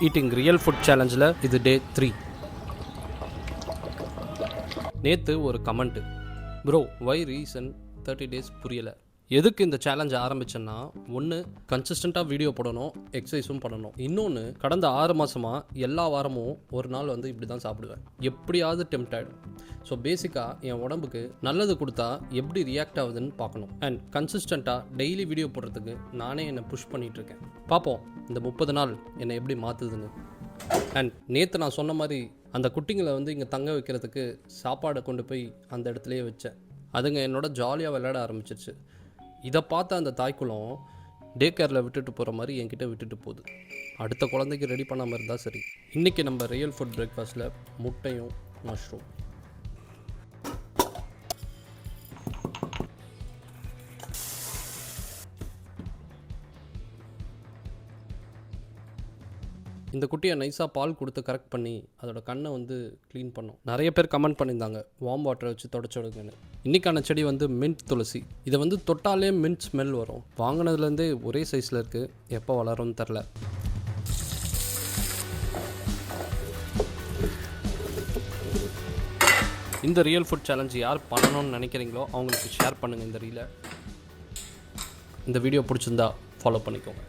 Eating real food சேலஞ்சில் இது டே 3. நேற்று ஒரு கமெண்ட்டு, ப்ரோ வை ரீசன் 30 டேஸ் புரியலை. எதுக்கு இந்த சேலஞ்ச் ஆரம்பிச்சேன்னா, ஒன்று கன்சிஸ்டண்ட்டாக வீடியோ போடணும், எக்ஸசைஸும் பண்ணணும். இன்னொன்று, கடந்த 6 மாதமாக எல்லா வாரமும் ஒரு நாள் வந்து இப்படி தான் சாப்பிடுவேன், எப்படியாவது டெம்ப்ட் ஆகிடும். ஸோ பேசிக்காக என் உடம்புக்கு நல்லது கொடுத்தா எப்படி ரியாக்ட் ஆகுதுன்னு பார்க்கணும். அண்ட் கன்சிஸ்டண்ட்டாக டெய்லி வீடியோ போடுறதுக்கு நானே என்னை புஷ் பண்ணிகிட்ருக்கேன். பார்ப்போம் இந்த 30 நாள் என்னை எப்படி மாற்றுதுன்னு. அண்ட் நேற்று நான் சொன்ன மாதிரி அந்த குட்டிங்களை வந்து இங்கே தங்க வைக்கிறதுக்கு சாப்பாடை கொண்டு போய் அந்த இடத்துலையே வச்சேன். அதுங்க என்னோட ஜாலியாக விளையாட ஆரம்பிச்சிருச்சு. இதை பார்த்த அந்த தாய்க்குளம் டே கேரில் விட்டுட்டு போகிற மாதிரி என்கிட்ட விட்டுட்டு போகுது. அடுத்த குழந்தைக்கு ரெடி பண்ணாமல் இருந்தால் சரி. இன்றைக்கி நம்ம ரியல் ஃபுட் பிரேக்ஃபாஸ்ட்டில் முட்டையும் மஷ்ரூம். இந்த குட்டியை நைஸாக பால் கொடுத்து கரெக்ட் பண்ணி அதோட கண்ணை வந்து க்ளீன் பண்ணோம். நிறைய பேர் கமெண்ட் பண்ணியிருந்தாங்க வார்ம் வாட்டரை வச்சு தொடச்சுடுங்கன்னு. இன்றைக்கான செடி வந்து மின்ட் துளசி. இதை வந்து தொட்டாலே மின்ட் ஸ்மெல் வரும். வாங்கினதுலேருந்தே ஒரே சைஸில் இருக்குது, எப்போ வளரும்னு தெரில. இந்த ரியல் ஃபுட் சேலஞ்ச் யார் பண்ணணும்னு நினைக்கிறீங்களோ அவங்களுக்கு ஷேர் பண்ணுங்கள் இந்த ரீலை. இந்த வீடியோ பிடிச்சிருந்தா ஃபாலோ பண்ணிக்கோங்க.